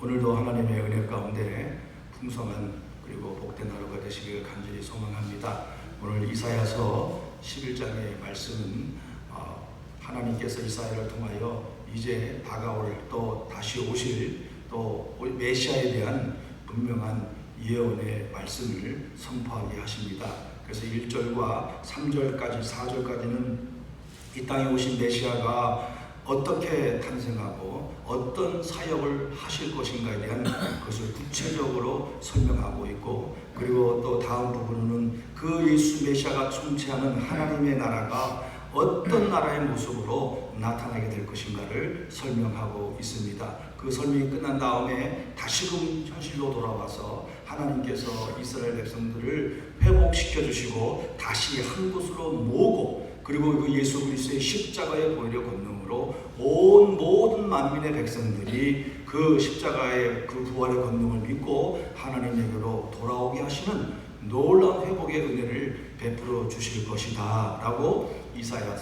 오늘도 하나님의 은혜 가운데 풍성한 그리고 복된 하루가 되시길 간절히 소망합니다. 오늘 이사야서 11장의 말씀은 하나님께서 이사야를 통하여 이제 다가올 또 다시 오실 또 메시아에 대한 분명한 예언의 말씀을 선포하게 하십니다. 그래서 1절과 3절까지 4절까지는 이 땅에 오신 메시아가 어떻게 탄생하고 어떤 사역을 하실 것인가에 대한 것을 구체적으로 설명하고 있고, 그리고 또 다음 부분은 그 예수 메시아가 통치하는 하나님의 나라가 어떤 나라의 모습으로 나타나게 될 것인가를 설명하고 있습니다. 그 설명이 끝난 다음에 다시금 현실로 돌아와서 하나님께서 이스라엘 백성들을 회복시켜 주시고 다시 한 곳으로 모으고, 그리고 그 예수 그리스도의 십자가의 보혈의 권능으로 온 모든 만민의 백성들이 그 십자가의 그 부활의 권능을 믿고 하나님에게로 돌아오게 하시는 놀라운 회복의 은혜를 베풀어 주실 것이다 라고 이사야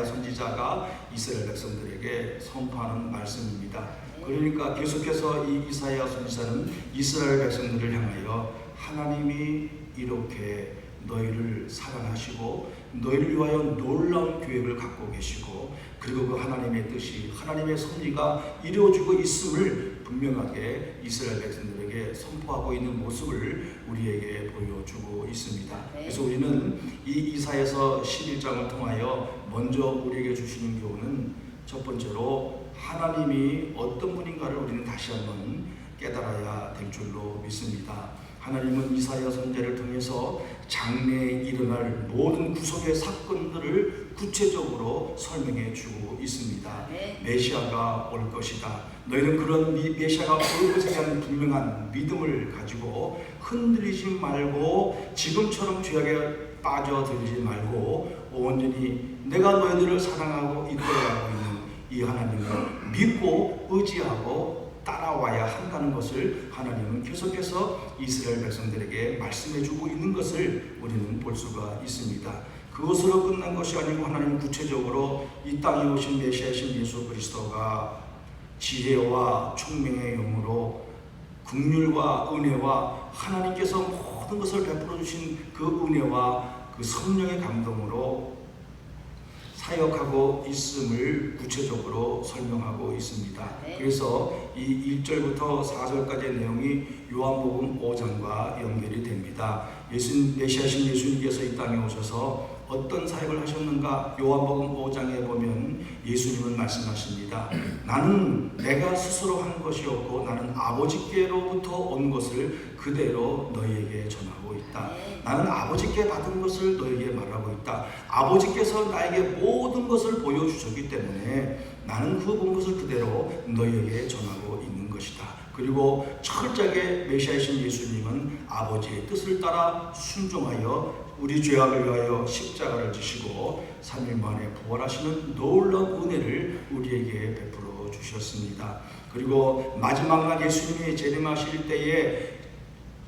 선지자가 이스라엘 백성들에게 선포하는 말씀입니다. 그러니까 계속해서 이 이사야 선지자는 이스라엘 백성들을 향하여 하나님이 이렇게 너희를 사랑하시고 너희를 위하여 놀라운 계획을 갖고 계시고, 그리고 그 하나님의 뜻이, 하나님의 섭리가 이루어지고 있음을 분명하게 이스라엘 백성들에게 선포하고 있는 모습을 우리에게 보여주고 있습니다. 그래서 우리는 이 이사야서 11장을 통하여 먼저 우리에게 주시는 교훈은 첫 번째로 하나님이 어떤 분인가를 우리는 다시 한번 깨달아야 될 줄로 믿습니다. 하나님은 이사야 선지자를 통해서 장래에 일어날 모든 구속의 사건들을 구체적으로 설명해 주고 있습니다. 메시아가 올 것이다. 너희는 그런 메시아가 올 것에 대한 분명한 믿음을 가지고 흔들리지 말고 지금처럼 죄악에 빠져들지 말고 온전히 내가 너희들을 사랑하고 이끌어가고 있는 이 하나님을 믿고 의지하고 따라와야 한다는 것을 하나님은 계속해서 이스라엘 백성들에게 말씀해주고 있는 것을 우리는 볼 수가 있습니다. 그것으로 끝난 것이 아니고 하나님은 구체적으로 이 땅에 오신 메시아이신 예수 그리스도가 지혜와 총명의 영으로 긍휼과 은혜와 하나님께서 모든 것을 베풀어 주신 그 은혜와 그 성령의 감동으로 사역하고 있음을 구체적으로 설명하고 있습니다. 그래서 이 1절부터 4절까지의 내용이 요한복음 5장과 연결이 됩니다. 메시아신 예수님께서 이 땅에 오셔서 어떤 사역을 하셨는가? 요한복음 5장에 보면 예수님은 말씀하십니다. 나는 내가 스스로 한 것이 없고 나는 아버지께로부터 온 것을 그대로 너희에게 전하고 있다. 나는 아버지께 받은 것을 너희에게 말하고 있다. 아버지께서 나에게 모든 것을 보여주셨기 때문에 나는 그 본 것을 그대로 너희에게 전하고 있는 것이다. 그리고 철저하게 메시아이신 예수님은 아버지의 뜻을 따라 순종하여 우리 죄악을 위하여 십자가를 지시고 3일 만에 부활하시는 놀라운 은혜를 우리에게 베풀어 주셨습니다. 그리고 마지막 날 예수님이 재림하실 때에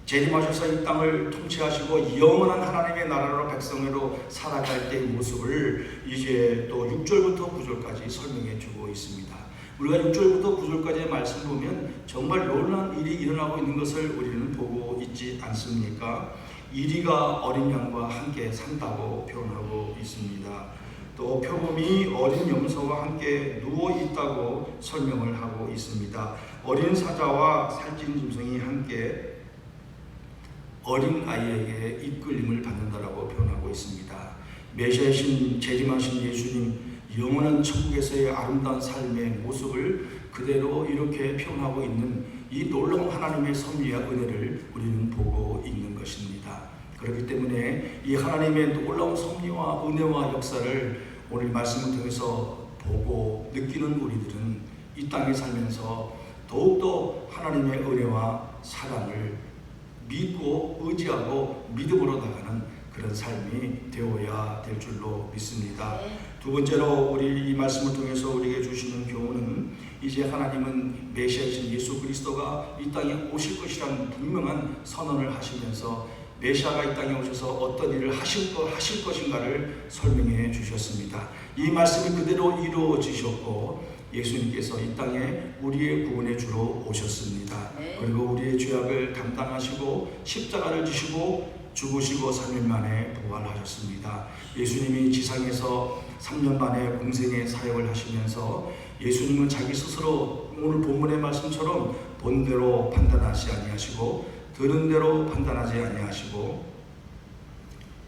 재림하셔서 이 땅을 통치하시고 영원한 하나님의 나라로 백성으로 살아갈 때의 모습을 이제 또 6절부터 9절까지 설명해 주고 있습니다. 우리가 6절부터 9절까지의 말씀 보면 정말 놀라운 일이 일어나고 있는 것을 우리는 보고 있지 않습니까? 이리가 어린 양과 함께 산다고 표현하고 있습니다. 또 표범이 어린 염소와 함께 누워 있다고 설명을 하고 있습니다. 어린 사자와 살찐 짐승이 함께 어린 아이에게 이끌림을 받는다라고 표현하고 있습니다. 메시아이신 재림하신 예수님 영원한 천국에서의 아름다운 삶의 모습을 그대로 이렇게 표현하고 있는 이 놀라운 하나님의 섭리와 은혜를 우리는 보고 있는 것입니다. 그렇기 때문에 이 하나님의 놀라운 섭리와 은혜와 역사를 오늘 말씀을 통해서 보고 느끼는 우리들은 이 땅에 살면서 더욱더 하나님의 은혜와 사랑을 믿고 의지하고 믿음으로 나가는 그런 삶이 되어야 될 줄로 믿습니다. 두 번째로 우리 이 말씀을 통해서 우리에게 주시는 교훈은 이제 하나님은 메시아이신 예수 그리스도가 이 땅에 오실 것이라는 분명한 선언을 하시면서 메시아가 이 땅에 오셔서 어떤 일을 하실 것인가를 설명해 주셨습니다. 이 말씀이 그대로 이루어지셨고 예수님께서 이 땅에 우리의 구원의 주로 오셨습니다. 그리고 우리의 죄악을 담당하시고 십자가를 지시고 죽으시고 3일 만에 부활하셨습니다. 예수님이 지상에서 3년 만에 공생의 사역을 하시면서 예수님은 자기 스스로 오늘 본문의 말씀처럼 본대로 판단하지 아니하시고 들은 대로 판단하지 아니하시고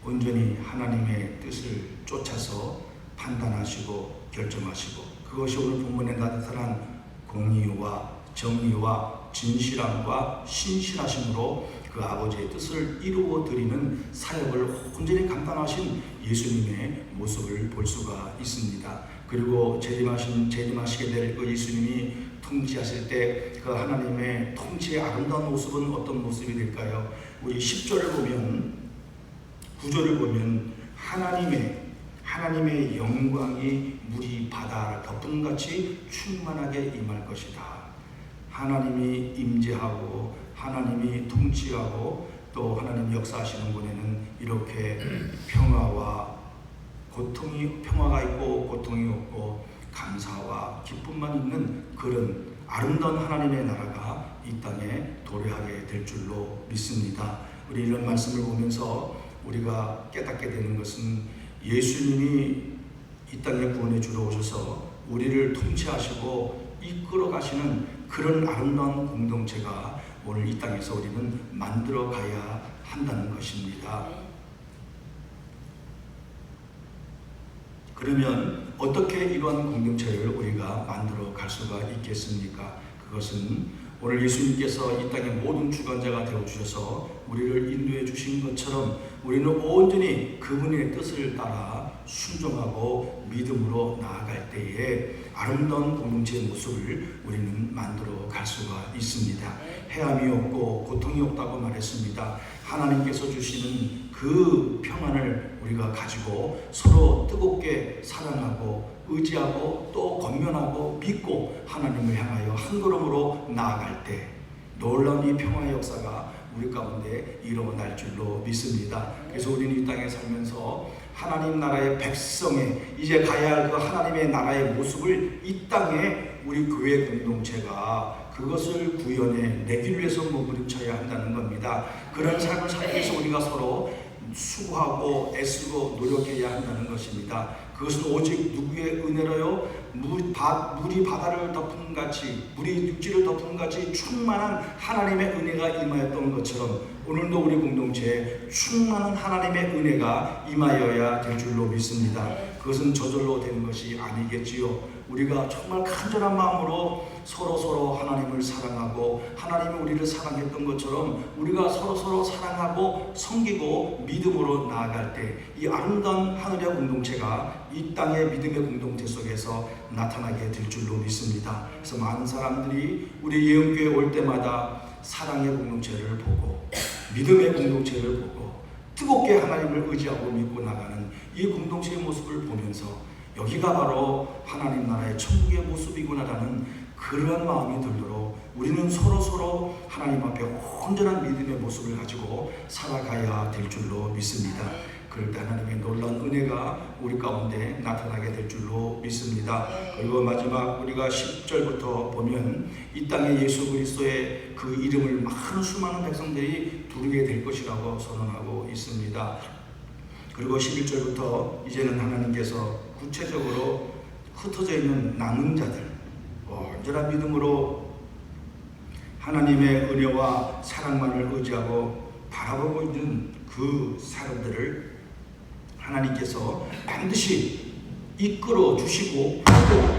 온전히 하나님의 뜻을 쫓아서 판단하시고 결정하시고, 그것이 오늘 본문에 나타난 공의와 정의와 진실함과 신실하심으로 그 아버지의 뜻을 이루어 드리는 사역을 온전히 감당하신 예수님의 모습을 볼 수가 있습니다. 그리고 재림하시게 될 그 예수님이 통치하실 때 그 하나님의 통치의 아름다운 모습은 어떤 모습이 될까요? 우리 10절을 보면, 9절을 보면 하나님의 영광이 물이 바다를 덮은 같이 충만하게 임할 것이다. 하나님이 임재하고 하나님이 통치하고 또 하나님 역사하시는 분에는 이렇게 평화가 있고 고통이 없고 감사와 기쁨만 있는 그런 아름다운 하나님의 나라가 이 땅에 도래하게 될 줄로 믿습니다. 우리 이런 말씀을 보면서 우리가 깨닫게 되는 것은 예수님이 이 땅에 구원의 주로 오셔서 우리를 통치하시고 이끌어 가시는 그런 아름다운 공동체가 오늘 이 땅에서 우리는 만들어 가야 한다는 것입니다. 그러면 어떻게 이러한 공동체를 우리가 만들어 갈 수가 있겠습니까? 그것은 오늘 예수님께서 이 땅의 모든 주관자가 되어주셔서 우리를 인도해 주신 것처럼 우리는 온전히 그분의 뜻을 따라 순종하고 믿음으로 나아갈 때에 아름다운 공동체의 모습을 우리는 만들어 갈 수가 있습니다. 해함이 없고 고통이 없다고 말했습니다. 하나님께서 주시는 그 평안을 우리가 가지고 서로 뜨겁게 사랑하고 의지하고 또 권면하고 믿고 하나님을 향하여 한 걸음으로 나아갈 때 놀라운 이 평화의 역사가 우리 가운데 일어날 줄로 믿습니다. 그래서 우리는 이 땅에 살면서 하나님 나라의 백성의 이제 가야 할 그 하나님의 나라의 모습을 이 땅에 우리 교회 공동체가 그것을 구현해 내기 위해서 몸부림쳐야 한다는 겁니다. 그런 삶을 살기 위해서 우리가 서로 수고하고 애쓰고 노력해야 한다는 것입니다. 그것은 오직 누구의 은혜로요? 물이 바다를 덮은 같이, 물이 육지를 덮은 같이 충만한 하나님의 은혜가 임하였던 것처럼 오늘도 우리 공동체에 충만한 하나님의 은혜가 임하여야 될 줄로 믿습니다. 그것은 저절로 되는 것이 아니겠지요. 우리가 정말 간절한 마음으로 서로 하나님을 사랑하고 하나님이 우리를 사랑했던 것처럼 우리가 서로 사랑하고 섬기고 믿음으로 나아갈 때 이 아름다운 하늘의 공동체가 이 땅의 믿음의 공동체 속에서 나타나게 될 줄로 믿습니다. 그래서 많은 사람들이 우리 예언교회 올 때마다 사랑의 공동체를 보고 믿음의 공동체를 보고 뜨겁게 하나님을 의지하고 믿고 나가는 이 공동체의 모습을 보면서 여기가 바로 하나님 나라의 천국의 모습이구나라는 그러한 마음이 들도록 우리는 서로 하나님 앞에 온전한 믿음의 모습을 가지고 살아가야 될 줄로 믿습니다. 그럴 때 하나님의 놀라운 은혜가 우리 가운데 나타나게 될 줄로 믿습니다. 그리고 마지막 우리가 10절부터 보면 이 땅에 예수 그리스도의 그 이름을 많은 수많은 백성들이 부르게 될 것이라고 선언하고 있습니다. 그리고 11절부터 이제는 하나님께서 구체적으로 흩어져 있는 남은 자들, 온전한 믿음으로 하나님의 은혜와 사랑만을 의지하고 바라보고 있는 그 사람들을 하나님께서 반드시 이끌어 주시고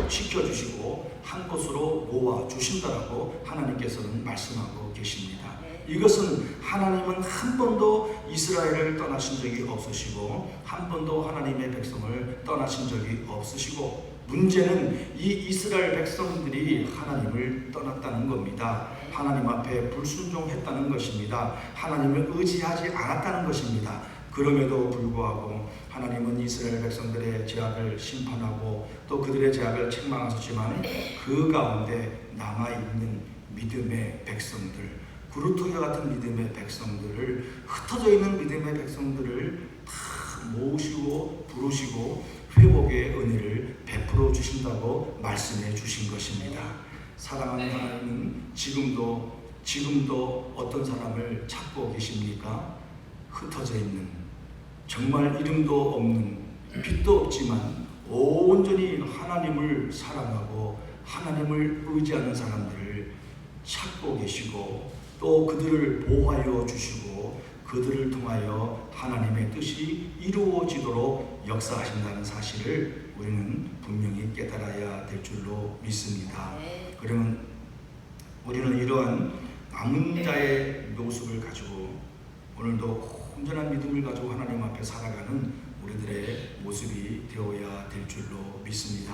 지켜 주시고 한 곳으로 모아 주신다라고 하나님께서는 말씀하고 계십니다. 이것은 하나님은 한 번도 이스라엘을 떠나신 적이 없으시고 한 번도 하나님의 백성을 떠나신 적이 없으시고 문제는 이 이스라엘 백성들이 하나님을 떠났다는 겁니다. 하나님 앞에 불순종했다는 것입니다. 하나님을 의지하지 않았다는 것입니다. 그럼에도 불구하고 하나님은 이스라엘 백성들의 죄악을 심판하고 또 그들의 죄악을 책망하셨지만 그 가운데 남아있는 믿음의 백성들, 구루토기 같은 믿음의 백성들을, 흩어져 있는 믿음의 백성들을 다 모으시고 부르시고 회복의 은혜를 베풀어 주신다고 말씀해 주신 것입니다. 사랑하는 하나님은 지금도 어떤 사람을 찾고 계십니까? 흩어져 있는, 정말 이름도 없는, 빛도 없지만 온전히 하나님을 사랑하고 하나님을 의지하는 사람들을 찾고 계시고, 또 그들을 보호하여 주시고 그들을 통하여 하나님의 뜻이 이루어지도록 역사하신다는 사실을 우리는 분명히 깨달아야 될 줄로 믿습니다. 그러면 우리는 이러한 남은 자의 모습을 가지고 오늘도 온전한 믿음을 가지고 하나님 앞에 살아가는 우리들의 모습이 되어야 될 줄로 믿습니다.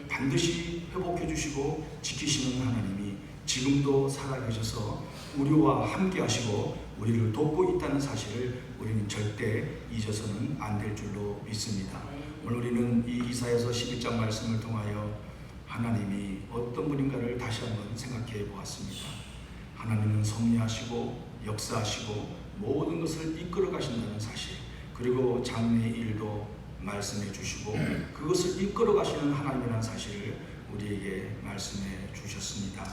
반드시 회복해 주시고 지키시는 하나님이 지금도 살아계셔서 우리와 함께 하시고 우리를 돕고 있다는 사실을 우리는 절대 잊어서는 안 될 줄로 믿습니다. 오늘 우리는 이 이사야서 11장 말씀을 통하여 하나님이 어떤 분인가를 다시 한번 생각해 보았습니다. 하나님은 섭리하시고 역사하시고 모든 것을 이끌어 가신다는 사실, 그리고 장래의 일도 말씀해 주시고 그것을 이끌어 가시는 하나님이라는 사실을 우리에게 말씀해 주셨습니다.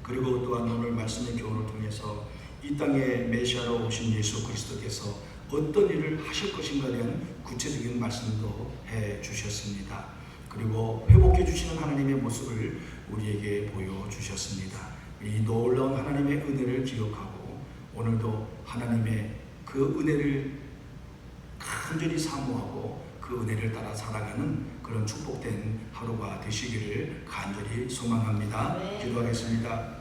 그리고 또한 오늘 말씀의 교훈을 통해서 이 땅에 메시아로 오신 예수 그리스도께서 어떤 일을 하실 것인가에 대한 구체적인 말씀도 해 주셨습니다. 그리고 회복해 주시는 하나님의 모습을 우리에게 보여주셨습니다. 이 놀라운 하나님의 은혜를 기억하고 오늘도 하나님의 그 은혜를 간절히 사모하고 그 은혜를 따라 살아가는 그런 축복된 하루가 되시기를 간절히 소망합니다. 기도하겠습니다.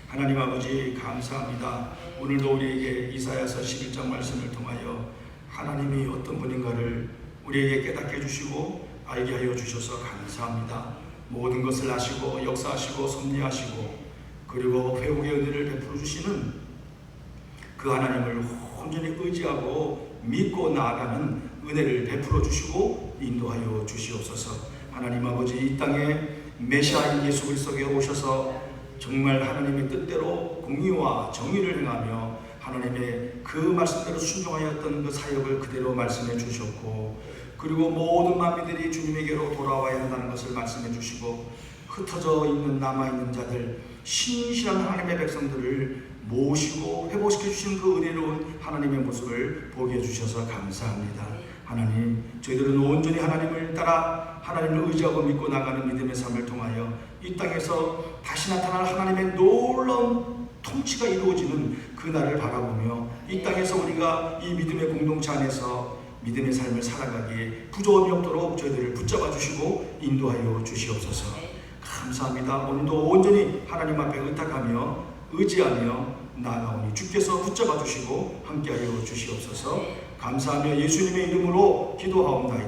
하나님 아버지 감사합니다. 오늘도 우리에게 이사야서 11장 말씀을 통하여 하나님이 어떤 분인가를 우리에게 깨닫게 해주시고 알게 하여 주셔서 감사합니다. 모든 것을 아시고 역사하시고 섭리하시고 그리고 회복의 은혜를 베풀어 주시는 그 하나님을 온전히 의지하고 믿고 나아가는 은혜를 베풀어 주시고 인도하여 주시옵소서. 하나님 아버지 이 땅에 메시아인 예수 그리스도께 오셔서 정말 하나님의 뜻대로 공의와 정의를 행하며 하나님의 그 말씀대로 순종하였던 그 사역을 그대로 말씀해 주셨고, 그리고 모든 만민들이 주님에게로 돌아와야 한다는 것을 말씀해 주시고, 흩어져 있는 남아있는 자들 신실한 하나님의 백성들을 모시고 회복시켜 주시는 그 은혜로운 하나님의 모습을 보게 해주셔서 감사합니다. 하나님, 저희들은 온전히 하나님을 따라 하나님을 의지하고 믿고 나가는 믿음의 삶을 통하여 이 땅에서 다시 나타날 하나님의 놀라운 통치가 이루어지는 그날을 바라보며 이 땅에서 우리가 이 믿음의 공동체 안에서 믿음의 삶을 살아가기에 부족함이 없도록 저희들을 붙잡아 주시고 인도하여 주시옵소서. 감사합니다. 오늘도 온전히 하나님 앞에 의탁하며 의지하며 나아가오니 주께서 붙잡아 주시고 함께하여 주시옵소서. 감사하며 예수님의 이름으로 기도하옵나이다.